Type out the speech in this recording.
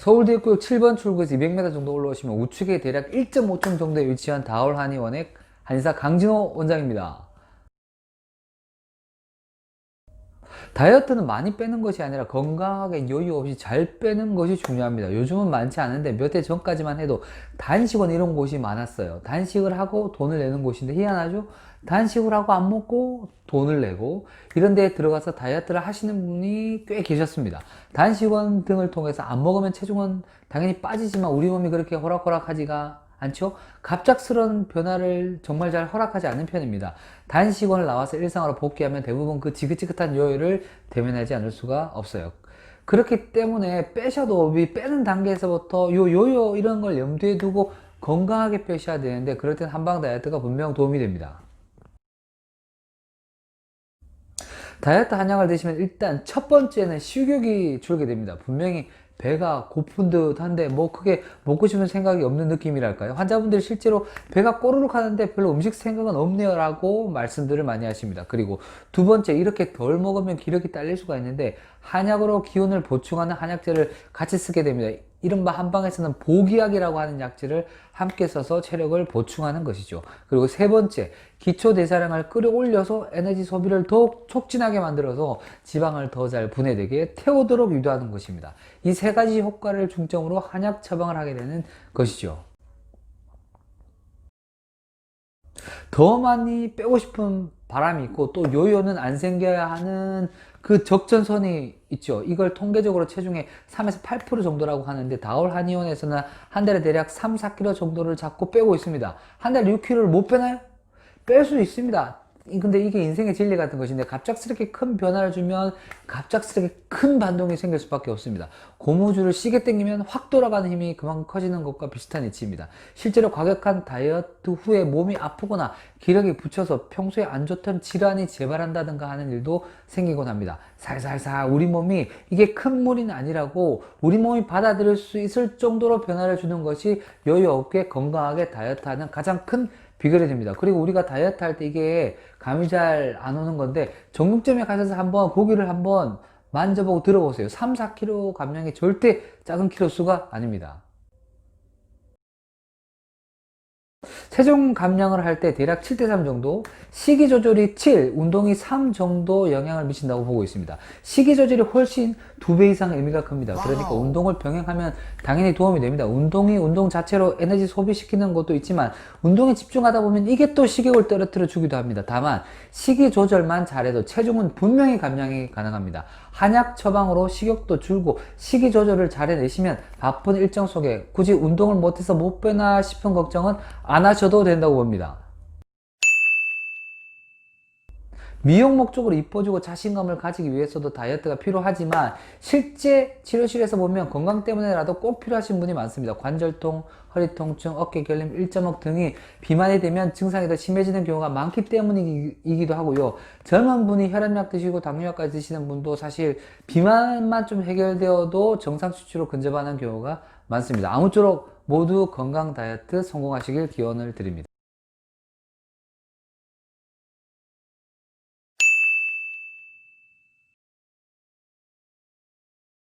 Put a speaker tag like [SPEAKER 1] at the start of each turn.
[SPEAKER 1] 서울대역구역 7번 출구에서 200m 정도 올라오시면 우측에 대략 1.5층 정도에 위치한 다올 한의원의 한의사 강진호 원장입니다. 다이어트는 많이 빼는 것이 아니라 건강하게 여유 없이 잘 빼는 것이 중요합니다. 요즘은 많지 않은데 몇 해 전까지만 해도 단식원 이런 곳이 많았어요. 단식을 하고 돈을 내는 곳인데 희한하죠? 단식을 하고 안 먹고 돈을 내고 이런 데에 들어가서 다이어트를 하시는 분이 꽤 계셨습니다. 단식원 등을 통해서 안 먹으면 체중은 당연히 빠지지만 우리 몸이 그렇게 호락호락하지가 않죠? 갑작스러운 변화를 정말 잘 허락하지 않는 편입니다. 단식원을 나와서 일상으로 복귀하면 대부분 그 지긋지긋한 요요를 대면하지 않을 수가 없어요. 그렇기 때문에 빼셔도 빼는 단계에서부터 요요 이런 걸 염두에 두고 건강하게 빼셔야 되는데 그럴 땐 한방 다이어트가 분명 도움이 됩니다. 다이어트 한약을 드시면 일단 첫 번째는 식욕이 줄게 됩니다. 분명히 배가 고픈 듯 한데 뭐 크게 먹고 싶은 생각이 없는 느낌이랄까요? 환자분들이 실제로 배가 꼬르륵 하는데 별로 음식 생각은 없네요 라고 말씀들을 많이 하십니다. 그리고 두 번째, 이렇게 덜 먹으면 기력이 딸릴 수가 있는데 한약으로 기운을 보충하는 한약재를 같이 쓰게 됩니다. 이른바 한방에서는 보기약이라고 하는 약재를 함께 써서 체력을 보충하는 것이죠. 그리고 세 번째, 기초대사량을 끌어올려서 에너지 소비를 더욱 촉진하게 만들어서 지방을 더 잘 분해되게 태우도록 유도하는 것입니다. 이 세 가지 효과를 중점으로 한약 처방을 하게 되는 것이죠. 더 많이 빼고 싶은 바람이 있고 또 요요는 안 생겨야 하는 그 적전선이 있죠. 이걸 통계적으로 체중의 3에서 8% 정도라고 하는데 다올 한의원에서는 한 달에 대략 3, 4kg 정도를 잡고 빼고 있습니다. 한 달에 6kg를 못 빼나요? 뺄 수 있습니다. 근데 이게 인생의 진리 같은 것인데 갑작스럽게 큰 변화를 주면 갑작스럽게 큰 반동이 생길 수밖에 없습니다. 고무줄을 시계 당기면 확 돌아가는 힘이 그만큼 커지는 것과 비슷한 이치입니다. 실제로 과격한 다이어트 후에 몸이 아프거나 기력이 붙여서 평소에 안 좋던 질환이 재발한다든가 하는 일도 생기곤 합니다. 살살살 우리 몸이 이게 큰 무리는 아니라고 우리 몸이 받아들일 수 있을 정도로 변화를 주는 것이 여유 없게 건강하게 다이어트하는 가장 큰 비결이 됩니다. 그리고 우리가 다이어트 할 때 이게 감이 잘 안 오는 건데 정육점에 가셔서 한번 고기를 한번 만져보고 들어보세요. 3, 4kg 감량이 절대 작은 키로 수가 아닙니다. 체중 감량을 할 때 대략 7대3 정도, 식이 조절이 7, 운동이 3 정도 영향을 미친다고 보고 있습니다. 식이 조절이 훨씬 2배 이상 의미가 큽니다. 그러니까 운동을 병행하면 당연히 도움이 됩니다. 운동이 운동 자체로 에너지 소비시키는 것도 있지만 운동에 집중하다 보면 이게 또 식욕을 떨어뜨려 주기도 합니다. 다만 식이 조절만 잘해도 체중은 분명히 감량이 가능합니다. 한약 처방으로 식욕도 줄고 식이 조절을 잘 해내시면 바쁜 일정 속에 굳이 운동을 못해서 못 빼나 싶은 걱정은 안 하셔도 된다고 봅니다. 미용 목적으로 이뻐지고 자신감을 가지기 위해서도 다이어트가 필요하지만 실제 치료실에서 보면 건강 때문에라도 꼭 필요하신 분이 많습니다. 관절통, 허리 통증, 어깨 결림, 일자목 등이 비만이 되면 증상이 더 심해지는 경우가 많기 때문이기도 하고요. 젊은 분이 혈압약 드시고 당뇨약까지 드시는 분도 사실 비만만 좀 해결되어도 정상 수치로 근접하는 경우가 많습니다. 아무쪼록 모두 건강 다이어트 성공하시길 기원을 드립니다.